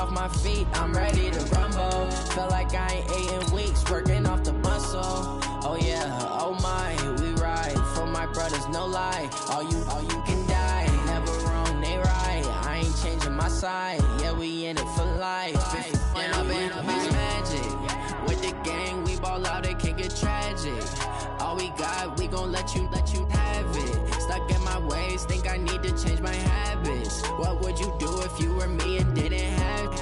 off my feet, I'm ready to rumble. Feel like I ain't ate in weeks, working off the muscle. Oh yeah, oh my, we ride for my brothers, no lie. All you can die, never wrong, they right. I ain't changing my side, yeah, we in it for life. And I've been magic with the gang, we ball out, it can get tragic. All we got, we gon' let you have it. Stuck in my ways, think I need to change my habits. What would you do if you were me and didn't have it?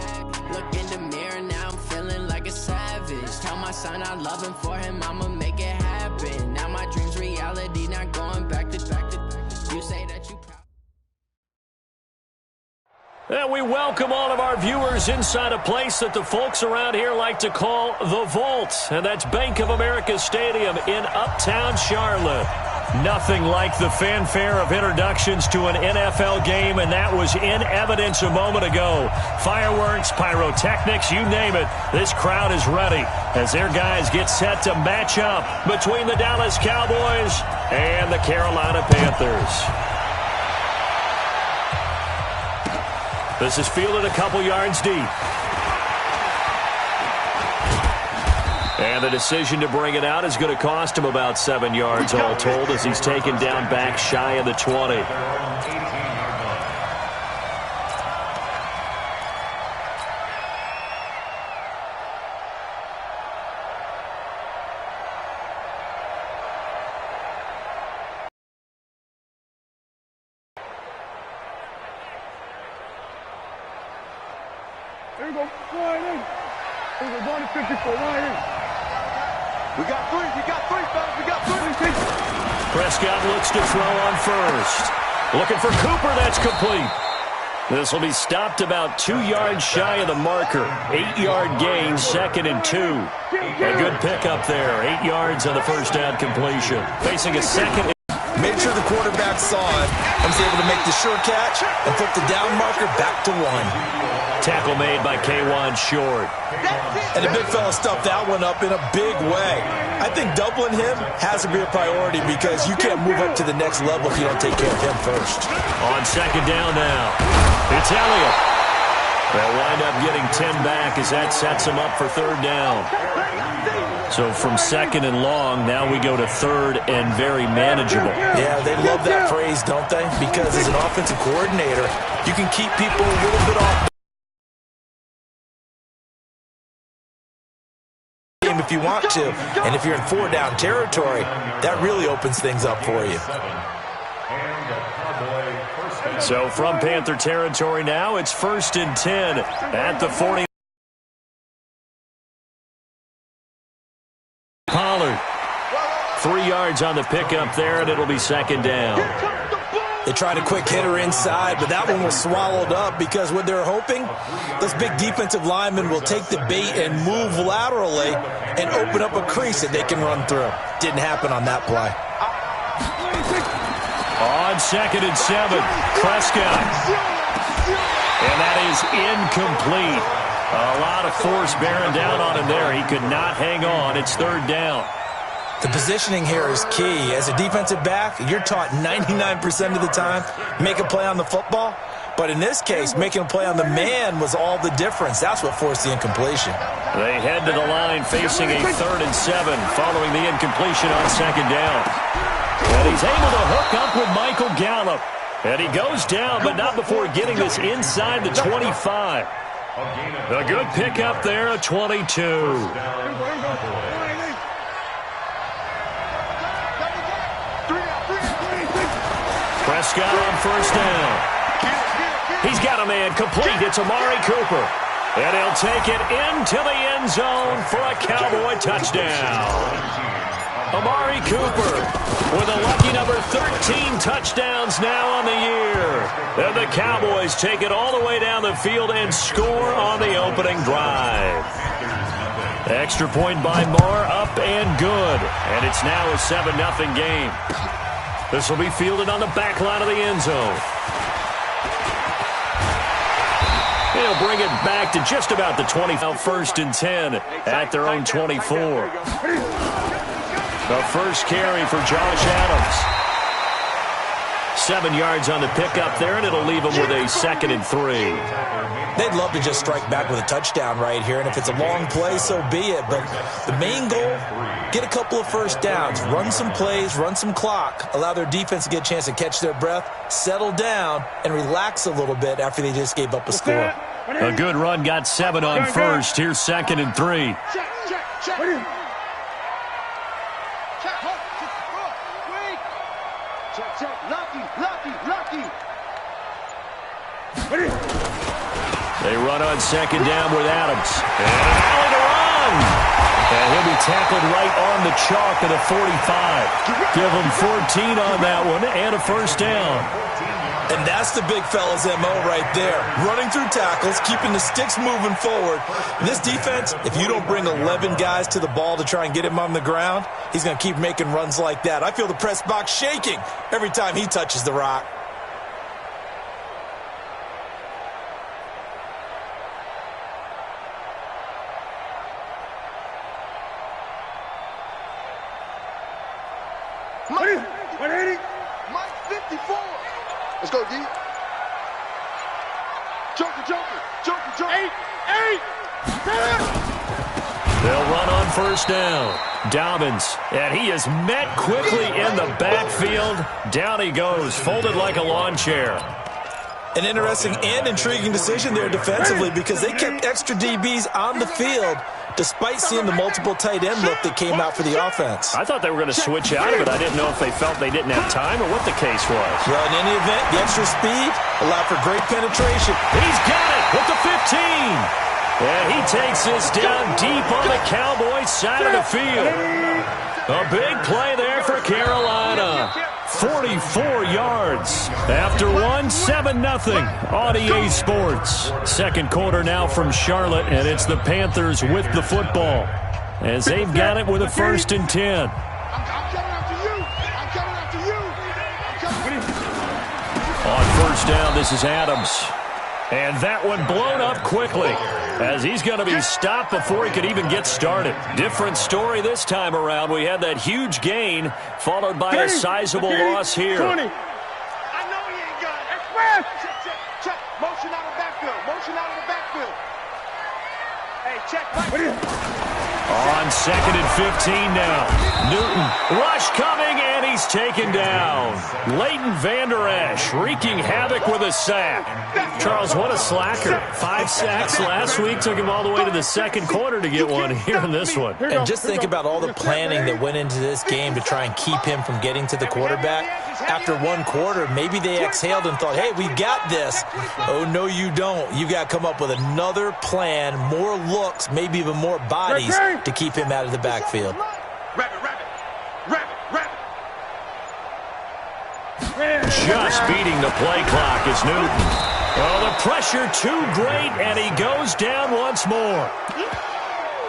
Look in the mirror, now I'm feeling like a savage. Tell my son I love him, for him I'ma make it happen. Now my dream's reality, not going back to. You say that you proud. And we welcome all of our viewers inside a place that the folks around here like to call the Vault. And that's Bank of America Stadium in Uptown Charlotte. Nothing like the fanfare of introductions to an NFL game, and that was in evidence a moment ago. Fireworks, pyrotechnics, you name it. This crowd is ready as their guys get set to match up between the Dallas Cowboys and the Carolina Panthers. This is fielded a couple yards deep. And the decision to bring it out is going to cost him about 7 yards all told as he's taken down back shy of the 20. There you go, line in. There you go, 1 to 54, line in. We got three, fellas, we got three. Prescott looks to throw on first. Looking for Cooper, that's complete. This will be stopped about 2 yards shy of the marker. 8-yard gain, 2nd and 2. A good pickup there, 8 yards on the first down completion. Facing a second. Made sure the quarterback saw it and was able to make the sure catch and flip the down marker back to 1. Tackle made by K1 Short. And the big fella stuffed that one up in a big way. I think doubling him has to be a priority because you can't move up to the next level if you don't take care of him first. On second down now, it's Elliott. They'll wind up getting 10 back as that sets him up for third down. So from second and long, now we go to third and very manageable. Yeah, they love that phrase, don't they? Because as an offensive coordinator, you can keep people a little bit off if you want to, and if you're in 4-down territory, that really opens things up for you. So from Panther territory now, it's 1st and 10 at the 40. Pollard, 3 yards on the pickup there, and it'll be second down. They tried a quick hitter inside, but that one was swallowed up because what they're hoping, those big defensive linemen will take the bait and move laterally and open up a crease that they can run through. Didn't happen on that play. On 2nd and 7, Prescott. And that is incomplete. A lot of force bearing down on him there. He could not hang on. It's third down. The positioning here is key. As a defensive back, you're taught 99% of the time, make a play on the football. But in this case, making a play on the man was all the difference. That's what forced the incompletion. They head to the line facing a 3rd and 7 following the incompletion on second down. And he's able to hook up with Michael Gallup. And he goes down, but not before getting this inside the 25. A good pickup there, a 22. Prescott on first down. He's got a man complete. It's Amari Cooper. And he'll take it into the end zone for a Cowboy touchdown. Amari Cooper with a lucky number 13 touchdowns now on the year. And the Cowboys take it all the way down the field and score on the opening drive. Extra point by Moore, up and good. And it's now a 7-0 game. This will be fielded on the back line of the end zone. They'll bring it back to just about the 20. Now 1st and 10 at their own 24. The first carry for Josh Adams. 7 yards on the pickup there, and it'll leave them with a 2nd and 3. They'd love to just strike back with a touchdown right here, and if it's a long play, so be it. But the main goal, get a couple of first downs, run some plays, run some clock, allow their defense to get a chance to catch their breath, settle down, and relax a little bit after they just gave up a score. A good run got 7 on first. Here's 2nd and 3. They run on 2nd down with Adams. And an alley to run. And he'll be tackled right on the chalk at the 45. Give him 14 on that one and a first down. And that's the big fella's MO right there. Running through tackles, keeping the sticks moving forward. And this defense, if you don't bring 11 guys to the ball to try and get him on the ground, he's going to keep making runs like that. I feel the press box shaking every time he touches the rock. Mike 54. Let's go, D. Joker. 8. They'll run on first down. Dobbins, and he is met quickly in the backfield. Down he goes, folded like a lawn chair. An interesting and intriguing decision there defensively because they kept extra DBs on the field despite seeing the multiple tight end look that came out for the offense. I thought they were going to switch out of it. I didn't know if they felt they didn't have time or what the case was. Well, in any event, the extra speed allowed for great penetration. He's got it with the 15. And he takes this down deep on the Cowboys side of the field. A big play there for Carolina. 44 yards. After 7-0 on EA Sports. Second quarter now from Charlotte, and it's the Panthers with the football as they've got it with a 1st and 10. On first down, this is Adams. And that one blown up quickly as he's going to be stopped before he could even get started. Different story this time around. We had that huge gain followed by a sizable loss here. 20. I know he ain't got it. Express. Check. Motion out of the backfield. Hey, check. On 2nd and 15 now. Newton, rush coming, and he's taken down. Leighton Vander Esch wreaking havoc with a sack. Charles, what a slacker. 5 sacks last week. Took him all the way to the second quarter to get one here in this one. And just think about all the planning that went into this game to try and keep him from getting to the quarterback. After one quarter, maybe they exhaled and thought, hey, we've got this. Oh, no, you don't. You got to come up with another plan, more looks, maybe even more bodies to keep him out of the backfield. Just beating the play clock is Newton. Oh, the pressure too great, and he goes down once more.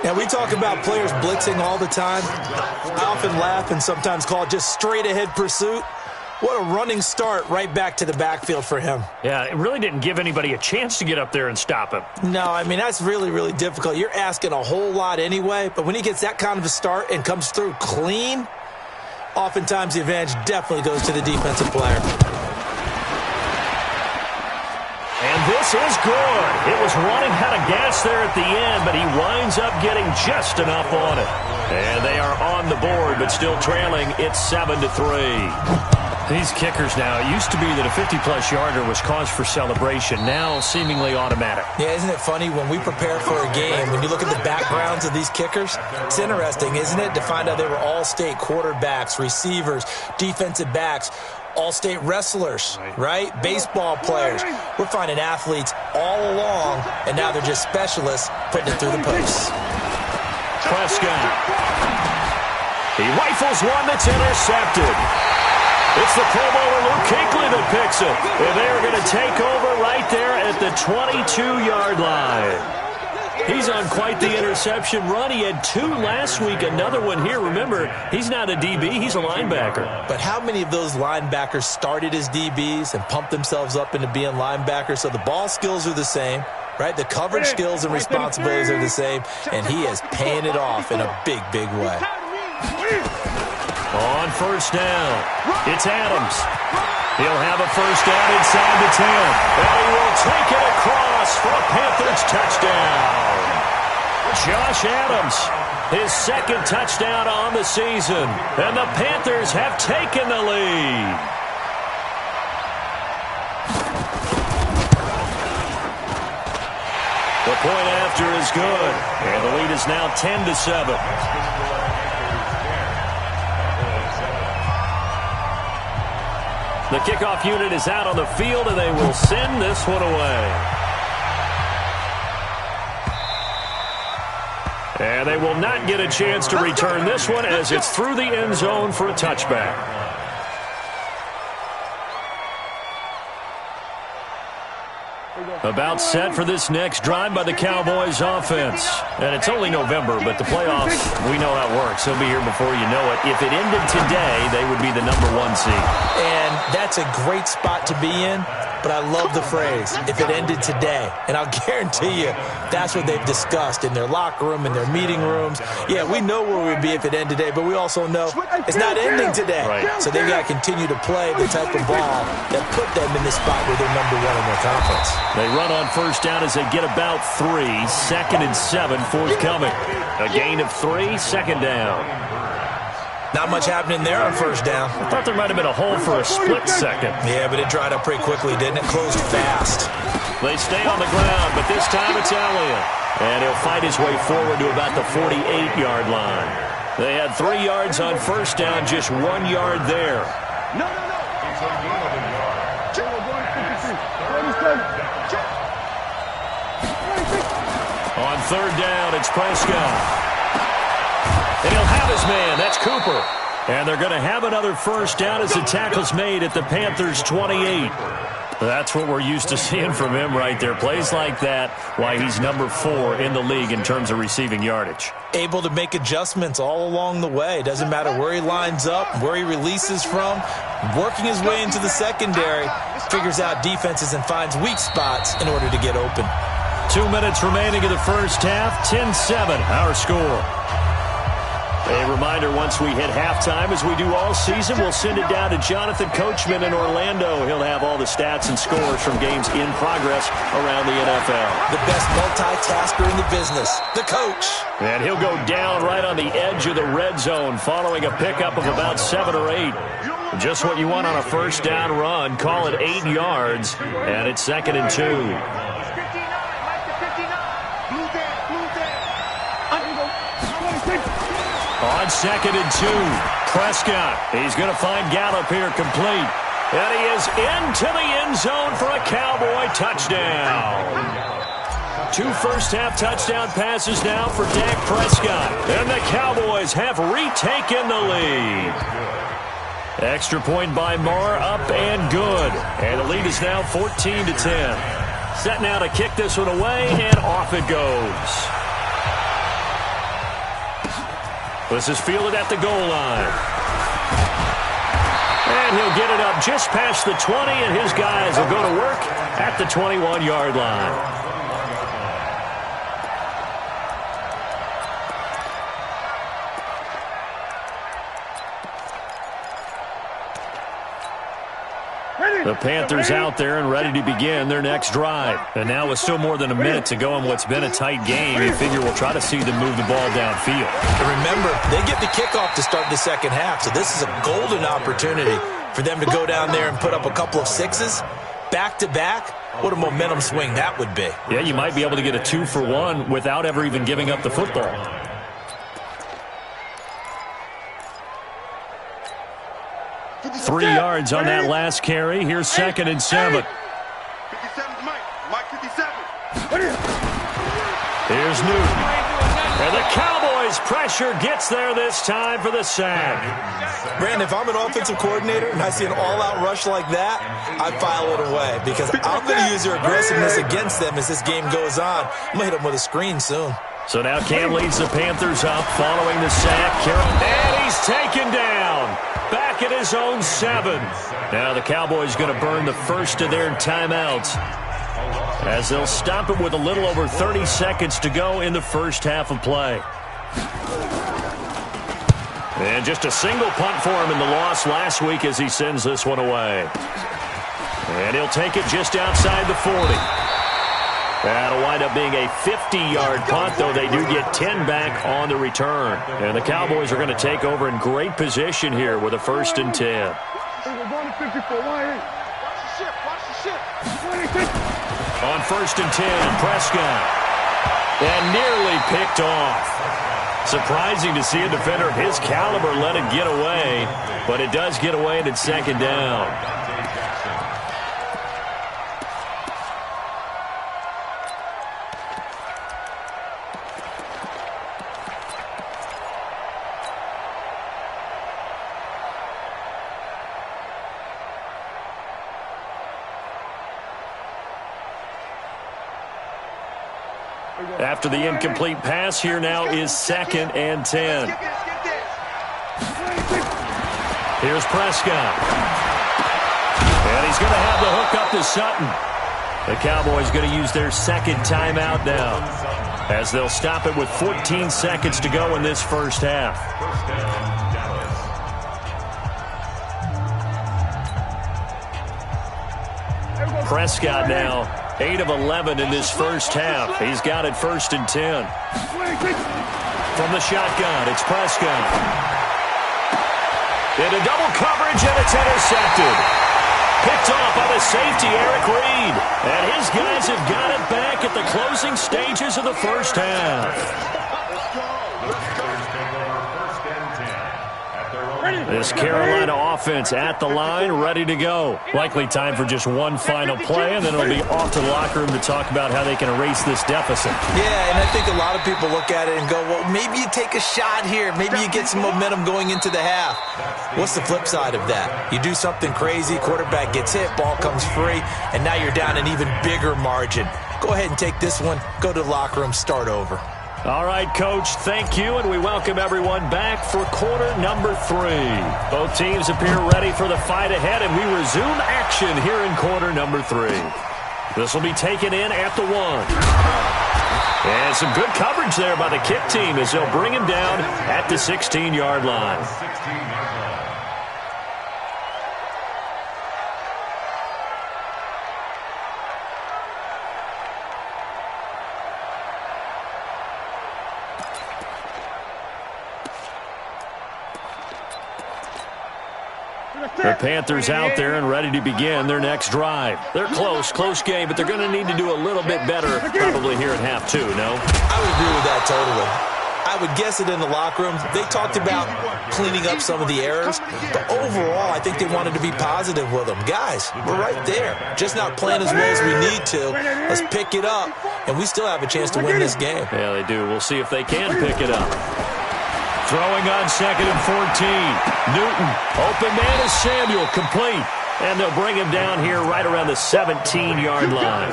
Now, we talk about players blitzing all the time. I often laugh and sometimes call it just straight-ahead pursuit. What a running start right back to the backfield for him. Yeah, it really didn't give anybody a chance to get up there and stop him. No, I mean, that's really, really difficult. You're asking a whole lot anyway, but when he gets that kind of a start and comes through clean, oftentimes the advantage definitely goes to the defensive player. And this is good. It was running out of gas there at the end, but he winds up getting just enough on it. And they are on the board, but still trailing. It's 7-3. These kickers now, it used to be that a 50-plus yarder was cause for celebration. Now seemingly automatic. Yeah, isn't it funny when we prepare for a game, when you look at the backgrounds of these kickers, it's interesting, isn't it, to find out they were all-state quarterbacks, receivers, defensive backs, all-state wrestlers, right? Baseball players. We're finding athletes all along, and now they're just specialists putting it through the posts. Prescott. He rifles one that's intercepted. It's the Pro Bowler Luke Kuechly that picks it. And they are going to take over right there at the 22-yard line. He's on quite the interception run. He had 2 last week, another one here. Remember, he's not a DB, he's a linebacker. But how many of those linebackers started as DBs and pumped themselves up into being linebackers? So the ball skills are the same, right? The coverage skills and responsibilities are the same, and he is paying it off in a big, big way. On first down, it's Adams. He'll have a first down inside the 10. And he will take it across for a Panthers touchdown. Josh Adams, his second touchdown on the season. And the Panthers have taken the lead. The point after is good. And the lead is now 10-7. The kickoff unit is out on the field, and they will send this one away. And they will not get a chance to return this one as it's through the end zone for a touchback. About set for this next drive by the Cowboys offense. And it's only November, but the playoffs, we know how it works. They'll be here before you know it. If it ended today, they would be the #1 seed. And that's a great spot to be in, but I love the phrase, if it ended today. And I'll guarantee you, that's what they've discussed in their locker room, in their meeting rooms. Yeah, we know where we'd be if it ended today, but we also know it's not ending today. Right. So they've got to continue to play the type of ball that put them in the spot where they're #1 in their conference. They run on first down as they get about 3. 2nd and 7 forthcoming. A gain of 3, second down. Not much happening there on first down. I thought there might have been a hole for a split second. Yeah, but it dried up pretty quickly, didn't it? Closed fast. They stay on the ground, but this time it's Elliott. And he'll fight his way forward to about the 48-yard line. They had 3 yards on first down, just 1 yard there. No. On third down, it's Prescott. And he'll have his man. That's Cooper. And they're going to have another first down as the tackle's made at the Panthers' 28. That's what we're used to seeing from him right there. Plays like that, why he's #4 in the league in terms of receiving yardage. Able to make adjustments all along the way. Doesn't matter where he lines up, where he releases from. Working his way into the secondary, figures out defenses and finds weak spots in order to get open. 2 minutes remaining in the first half. 10-7, our score. A reminder, once we hit halftime, as we do all season, we'll send it down to Jonathan Coachman in Orlando. He'll have all the stats and scores from games in progress around the NFL. The best multitasker in the business, the coach. And he'll go down right on the edge of the red zone following a pickup of about 7 or 8. Just what you want on a first down run. Call it 8 yards, and it's 2nd and 2. On 2nd and 2, Prescott. He's going to find Gallup here complete. And he is into the end zone for a Cowboy touchdown. 2 first-half touchdown passes now for Dak Prescott. And the Cowboys have retaken the lead. Extra point by Marr, up and good. And the lead is now 14-10. Set now to kick this one away, and off it goes. This is fielded at the goal line. And he'll get it up just past the 20, and his guys will go to work at the 21-yard line. The Panthers out there and ready to begin their next drive. And now with still more than a minute to go in what's been a tight game, you figure we'll try to see them move the ball downfield. And remember, they get the kickoff to start the second half, so this is a golden opportunity for them to go down there and put up a couple of 6s back-to-back. What a momentum swing that would be. Yeah, you might be able to get a 2-for-1 without ever even giving up the football. Three yards on that last carry. Here's 2nd and 7. 57's Mike 57. Here's Newton. And the Cowboys' pressure gets there this time for the sack. Brandon, if I'm an offensive coordinator and I see an all-out rush like that, I file it away because I'm going to use their aggressiveness against them as this game goes on. I'm going to hit them with a screen soon. So now Cam leads the Panthers up following the sack. And he's taken down. Back at his own 7. Now the Cowboys going to burn the first of their timeouts as they'll stop it with a little over 30 seconds to go in the first half of play. And just a single punt for him in the loss last week as he sends this one away. And he'll take it just outside the 40. That'll wind up being a 50-yard punt, though they do get 10 back on the return. And the Cowboys are going to take over in great position here with a 1st and 10. On 1st and 10, Prescott. And nearly picked off. Surprising to see a defender of his caliber let it get away, but it does get away and it's 2nd down. After the incomplete pass, here now is 2nd and 10. Here's Prescott. And he's going to have the hook up to Sutton. The Cowboys going to use their 2nd timeout now, as they'll stop it with 14 seconds to go in this first half. Prescott now 8 of 11 in this first half. He's got it 1st and 10. From the shotgun, it's Prescott. Into double coverage, and it's intercepted. Picked off by the safety, Eric Reed. And his guys have got it back at the closing stages of the first half. This Carolina offense at the line, ready to go. Likely time for just one final play, and then it'll be off to the locker room to talk about how they can erase this deficit. Yeah, and I think a lot of people look at it and go, well, maybe you take a shot here. Maybe you get some momentum going into the half. What's the flip side of that? You do something crazy, quarterback gets hit, ball comes free, and now you're down an even bigger margin. Go ahead and take this one, go to the locker room, start over. All right, Coach, thank you, and we welcome everyone back for quarter number 3. Both teams appear ready for the fight ahead, and we resume action here in quarter number 3. This will be taken in at the 1. And some good coverage there by the kick team as they'll bring him down at the 16-yard line. The Panthers out there and ready to begin their next drive. They're close game, but they're going to need to do a little bit better probably here at half 2, no? I would agree with that totally. I would guess it in the locker room. They talked about cleaning up some of the errors, but overall, I think they wanted to be positive with them. Guys, we're right there. Just not playing as well as we need to. Let's pick it up, and we still have a chance to win this game. Yeah, they do. We'll see if they can pick it up. Throwing on 2nd and 14. Newton, open man is Samuel, complete. And they'll bring him down here right around the 17-yard line.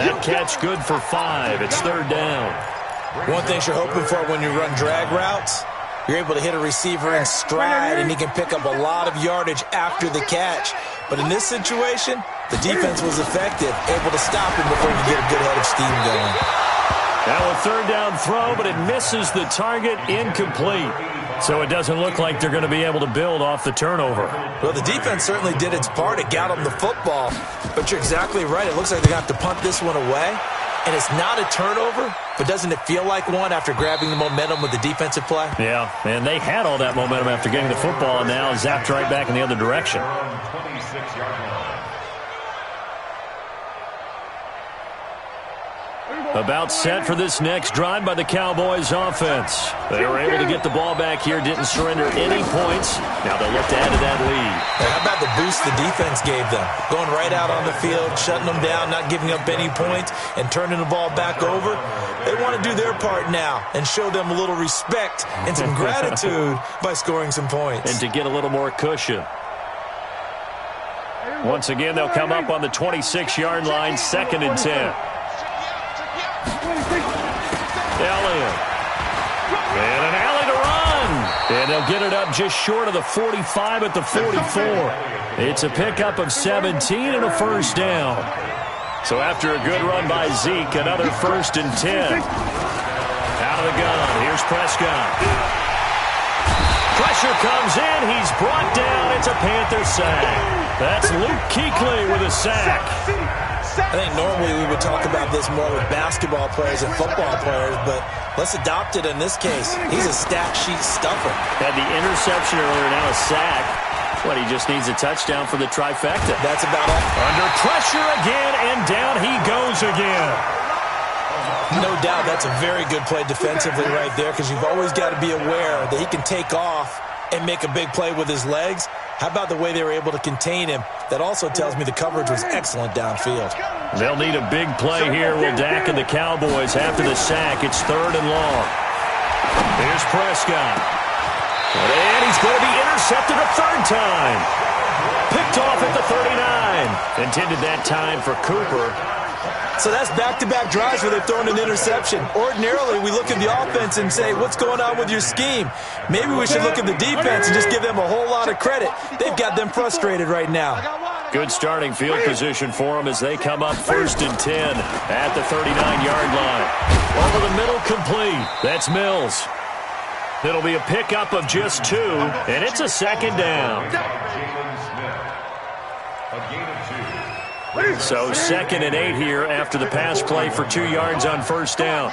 That catch good for 5. It's 3rd down. One thing you're hoping for when you run drag routes, you're able to hit a receiver in stride, and he can pick up a lot of yardage after the catch. But in this situation, the defense was effective, able to stop him before he could get a good head of steam going. Now a 3rd down throw, but it misses the target, incomplete. So it doesn't look like they're going to be able to build off the turnover. Well, the defense certainly did its part. It got them the football. But you're exactly right. It looks like they're going to have to punt this one away. And it's not a turnover, but doesn't it feel like one after grabbing the momentum with the defensive play? Yeah, and they had all that momentum after getting the football, and now zapped right back in the other direction. About set for this next drive by the Cowboys offense. They were able to get the ball back here, didn't surrender any points. Now they'll look to add to that lead. And how about the boost the defense gave them? Going right out on the field, shutting them down, not giving up any points, and turning the ball back over. They want to do their part now and show them a little respect and some gratitude by scoring some points. And to get a little more cushion. Once again, they'll come up on the 26-yard line, 2nd and 10. Elliott. And an alley to run. And they'll get it up just short of the 45 at the 44. It's a pickup of 17 and a 1st down. So after a good run by Zeke, another 1st and 10. Out of the gun, here's Prescott. Pressure comes in. He's brought down. It's a Panther sack. That's Luke Kuechly with a sack. I think normally we would talk about this more with basketball players and football players, but let's adopt it in this case. He's a stat sheet stuffer. Had the interception earlier, now a sack. What, he just needs a touchdown for the trifecta. That's about it. Under pressure again, and down he goes again. No doubt that's a very good play defensively right there, because you've always got to be aware that he can take off and make a big play with his legs. How about the way they were able to contain him? That also tells me the coverage was excellent downfield. They'll need a big play here. Will Dak and the Cowboys after the sack. It's 3rd and long. Here's Prescott. And he's going to be intercepted a 3rd time. Picked off at the 39. Intended that time for Cooper. So that's back-to-back drives where they've thrown an interception. Ordinarily, we look at the offense and say, what's going on with your scheme? Maybe we should look at the defense and just give them a whole lot of credit. They've got them frustrated right now. Good starting field position for them as they come up 1st and 10 at the 39-yard line. Over the middle, complete. That's Mills. It'll be a pickup of just 2, and it's a 2nd down. So 2nd and 8 here after the pass play for 2 yards on 1st down.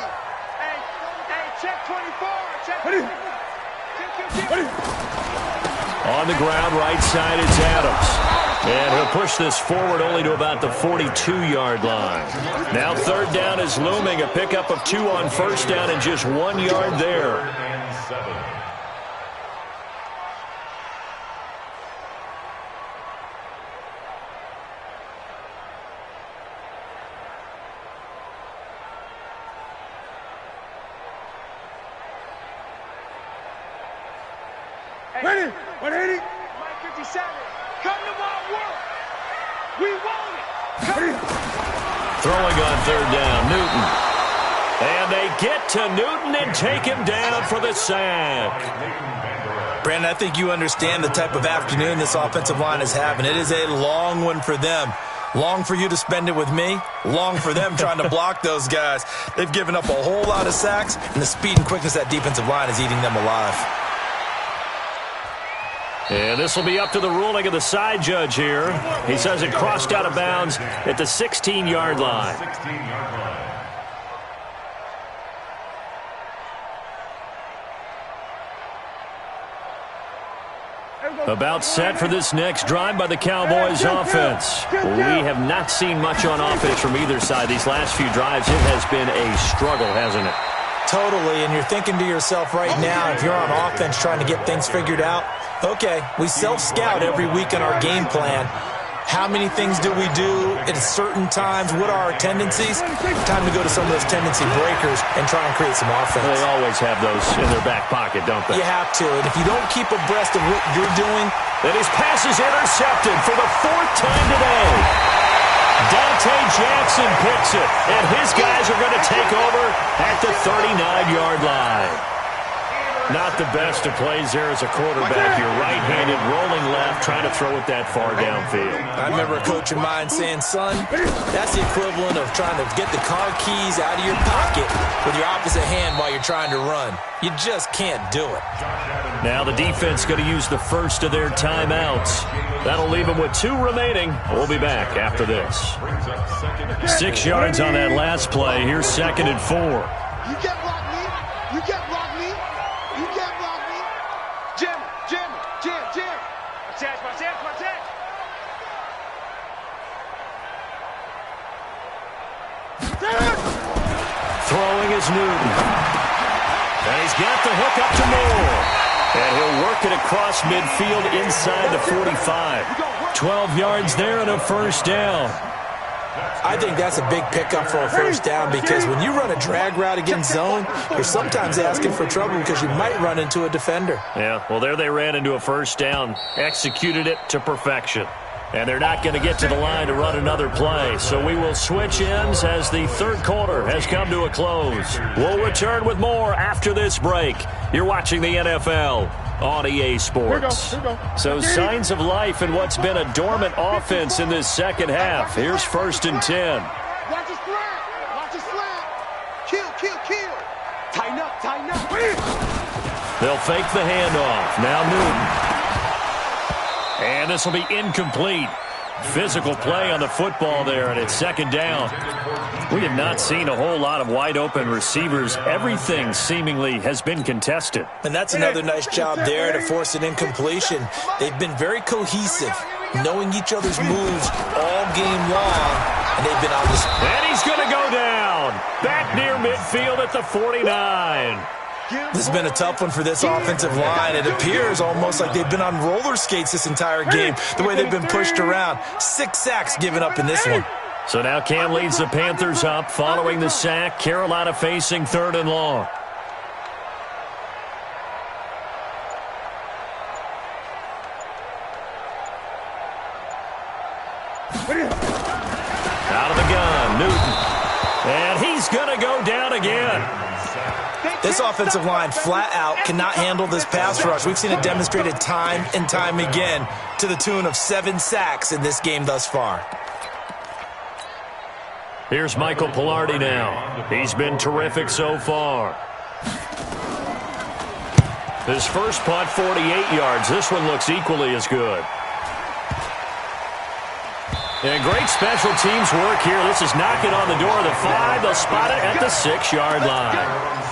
On the ground, right side, it's Adams. And he'll push this forward only to about the 42-yard line. Now 3rd down is looming. A pickup of 2 on 1st down and just 1 yard there. Ready? 180. Mike 57. Come to my work. We want it. Throwing on 3rd down, Newton. And they get to Newton and take him down for the sack. Brandon, I think you understand the type of afternoon this offensive line is having. It is a long one for them. Long for you to spend it with me. Long for them trying to block those guys. They've given up a whole lot of sacks, and the speed and quickness of that defensive line is eating them alive. And this will be up to the ruling of the side judge here. He says it crossed out of bounds at the 16-yard line. About set for this next drive by the Cowboys offense. We have not seen much on offense from either side. These last few drives, it has been a struggle, hasn't it? Totally, and you're thinking to yourself right now, if you're on offense trying to get things figured out, okay, we self-scout every week in our game plan. How many things do we do at certain times? What are our tendencies? Time to go to some of those tendency breakers and try and create some offense. They always have those in their back pocket, don't they? You have to, and if you don't keep abreast of what you're doing. And his pass is intercepted for the 4th time today. Dante Jackson picks it, and his guys are going to take over at the 39-yard line. Not the best of plays there as a quarterback. You're right-handed, rolling left, trying to throw it that far downfield. I remember a coach of mine saying, son, that's the equivalent of trying to get the car keys out of your pocket with your opposite hand while you're trying to run. You just can't do it. Now the defense going to use the first of their timeouts. That'll leave them with 2 remaining. We'll be back after this. 6 yards on that last play. Here's 2nd and 4. You can't block me. You can't block me. You can't block me. Jim. Protect. Throwing is Newton. And he's got the hook up to Moore. And he'll work it across midfield inside the 45. 12 yards there and a 1st down. I think that's a big pickup for a 1st down, because when you run a drag route against zone, you're sometimes asking for trouble because you might run into a defender. Yeah, well, there they ran into a 1st down, executed it to perfection. And they're not going to get to the line to run another play. So we will switch ends as the 3rd quarter has come to a close. We'll return with more after this break. You're watching the NFL on EA Sports. So signs of life in what's been a dormant offense in this 2nd half. Here's 1st and 10. Watch the slant. Kill. Tighten up, tighten up. They'll fake the handoff. Now Newton. And this will be incomplete. Physical play on the football there, and it's second down. We have not seen a whole lot of wide-open receivers. Everything seemingly has been contested. And that's another nice job there to force an incompletion. They've been very cohesive, knowing each other's moves all game long, and they've been on this. And he's going to go down. Back near midfield at the 49. This has been a tough one for this offensive line. It appears almost like they've been on roller skates this entire game, the way they've been pushed around. 6 sacks given up in this one. So now Cam leads the Panthers up following the sack. Carolina facing 3rd and long. Out of the gun, Newton. And he's going to go down again. This offensive line flat out cannot handle this pass rush. We've seen it demonstrated time and time again to the tune of 7 sacks in this game thus far. Here's Michael Pilardi now. He's been terrific so far. His first punt, 48 yards. This one looks equally as good. And great special teams work here. This is knocking on the door of the 5. They'll spot it at the 6-yard line.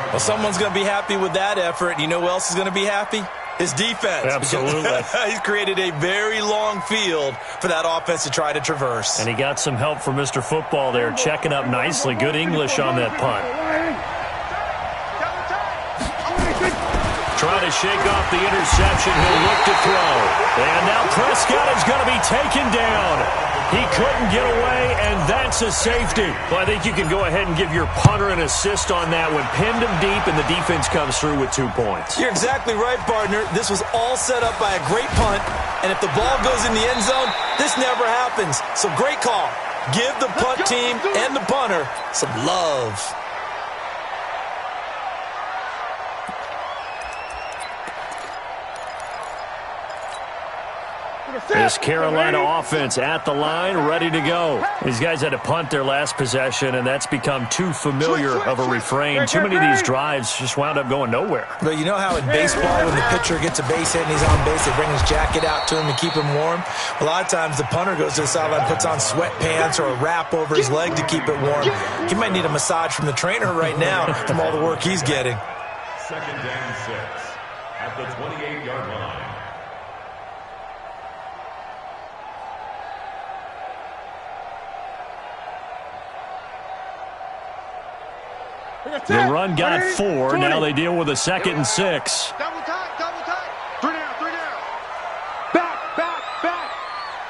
Well, someone's going to be happy with that effort. You know who else is going to be happy? His defense. Absolutely. He's created a very long field for that offense to try to traverse. And he got some help from Mr. Football there, checking up nicely. Good English on that punt. Trying to shake off the interception. He'll look to throw. And now Prescott is going to be taken down. He couldn't get away, and that's a safety. Well, I think you can go ahead and give your punter an assist on that one. Pinned him deep, and the defense comes through with 2 points. You're exactly right, partner. This was all set up by a great punt, and if the ball goes in the end zone, this never happens. So great call. Give the punt team and the punter some love. This Carolina offense at the line, ready to go. These guys had to punt their last possession, and that's become too familiar of a refrain. Too many of these drives just wound up going nowhere. But you know how in baseball, when the pitcher gets a base hit and he's on base, they bring his jacket out to him to keep him warm? A lot of times the punter goes to the sideline, puts on sweatpants or a wrap over his leg to keep it warm. He might need a massage from the trainer right now from all the work he's getting. 2nd and 6 at the 28-yard line. The run got 4. Now they deal with a 2nd and 6. Double tight, double tight. 3 down, 3 down. Back, back, back.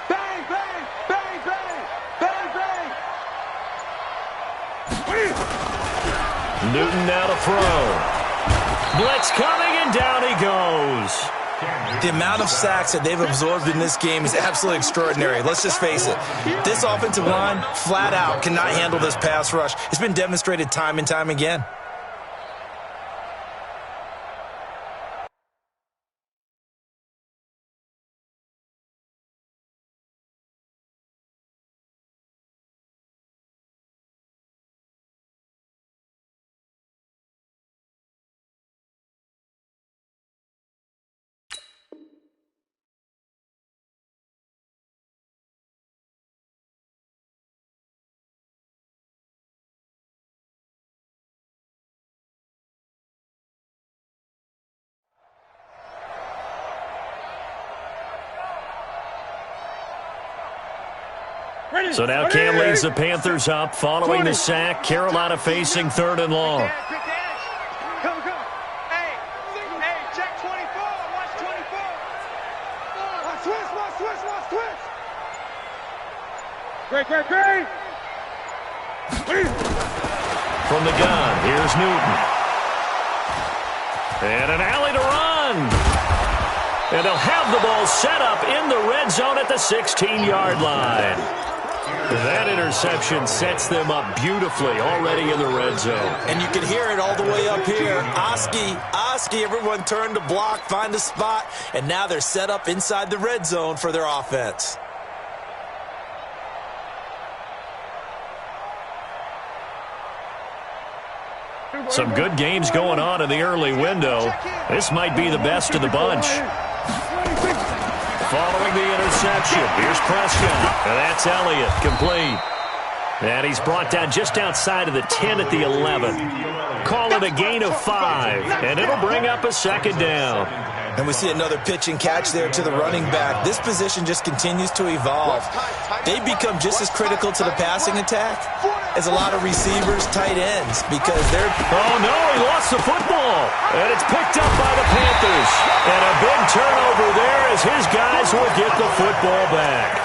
Bang, bang, bang, bang, bang, bang. Newton now to throw. Blitz coming, and down he goes. The amount of sacks that they've absorbed in this game is absolutely extraordinary. Let's just face it. This offensive line, flat out, cannot handle this pass rush. It's been demonstrated time and time again. So now Cam leads the Panthers up following the sack. Carolina facing 3rd and long. Quick dash. Come, come. Hey, check 24. Watch 24. Watch twist. Great. From the gun, here's Newton. And an alley to run. And they'll have the ball set up in the red zone at the 16-yard line. That interception sets them up beautifully already in the red zone. And you can hear it all the way up here. Oski, everyone turned to block, find a spot, and now they're set up inside the red zone for their offense. Some good games going on in the early window. This might be the best of the bunch. Following the interception, here's Prescott. And that's Elliott, complete. And he's brought down just outside of the 10 at the 11. Call it a gain of 5, and it'll bring up a second down. And we see another pitch and catch there to the running back. This position just continues to evolve. They become just as critical to the passing attack as a lot of receivers, tight ends, because they're... Oh, no, he lost the football. And it's picked up by the Panthers. And a big turnover there as his guys will get the football back.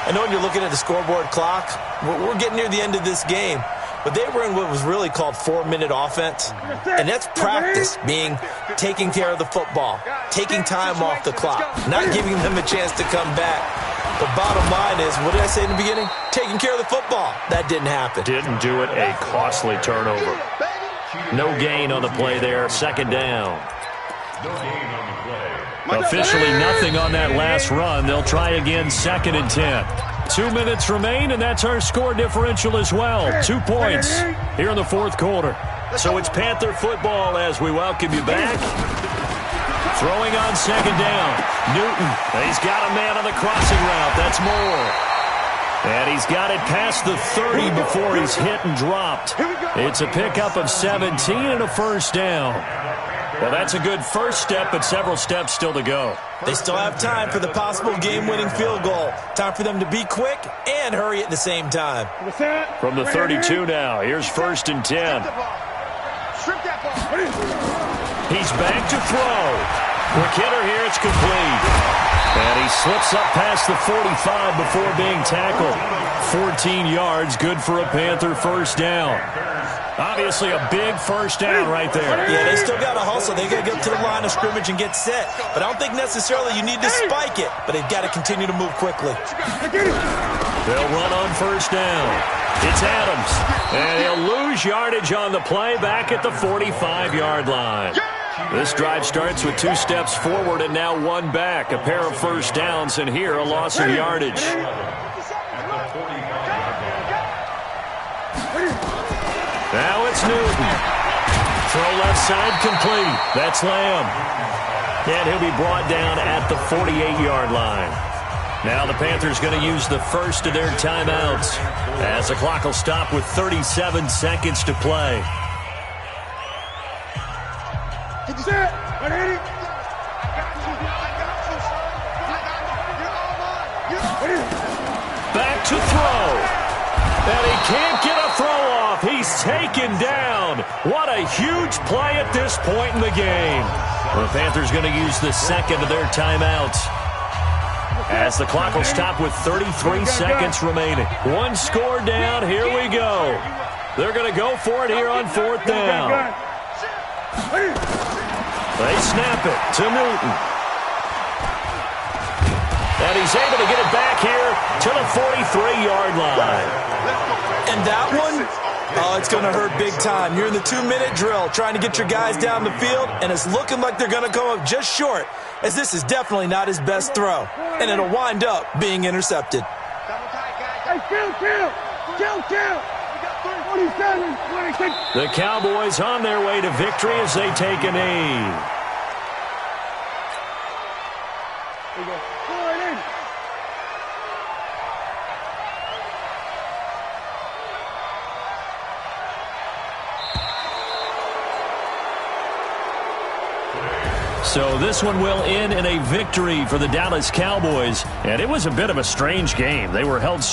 I know when you're looking at the scoreboard clock, we're getting near the end of this game. But they were in what was really called 4-minute offense. And that's practice, being taking care of the football, taking time off the clock, not giving them a chance to come back. The bottom line is, what did I say in the beginning? Taking care of the football. That didn't happen. Didn't do it. A costly turnover. No gain on the play there. Second down. Officially nothing on that last run. They'll try again, 2nd and 10. 2 minutes remain, and that's our score differential as well. 2 points here in the fourth quarter. So it's Panther football as we welcome you back. Throwing on second down. Newton, he's got a man on the crossing route. That's Moore. And he's got it past the 30 before he's hit and dropped. It's a pickup of 17 and a first down. Well, that's a good first step, but several steps still to go. They still have time for the possible game-winning field goal. Time for them to be quick and hurry at the same time. From the 32 now, here's 1st and 10. He's back to throw. Quick hitter here, it's complete. And he slips up past the 45 before being tackled. 14 yards, good for a Panther first down. Obviously a big first down right there. Yeah, they still got to hustle. They got to get to the line of scrimmage and get set. But I don't think necessarily you need to spike it, but they've got to continue to move quickly. They'll run on first down. It's Adams. And he'll lose yardage on the play back at the 45-yard line. This drive starts with 2 steps forward and now 1 back. A pair of first downs, and here a loss of yardage. Now it's Newton. Throw left side complete. That's Lamb. And he'll be brought down at the 48-yard line. Now the Panthers going to use the first of their timeouts as the clock will stop with 37 seconds to play. Back to throw. And he can't get a throw off. He's taken down. What a huge play at this point in the game. The Panthers going to use the second of their timeouts as the clock will stop with 33 seconds remaining. 1 score down. Here we go. They're going to go for it here on 4th down. They snap it to Newton. And he's able to get it back here to the 43-yard line. And that one, oh, it's going to hurt big time. You're in the 2-minute drill trying to get your guys down the field, and it's looking like they're going to come up just short, as this is definitely not his best throw. And it'll wind up being intercepted. Hey, kill. The Cowboys on their way to victory as they take a knee. So this one will end in a victory for the Dallas Cowboys. And it was a bit of a strange game. They were held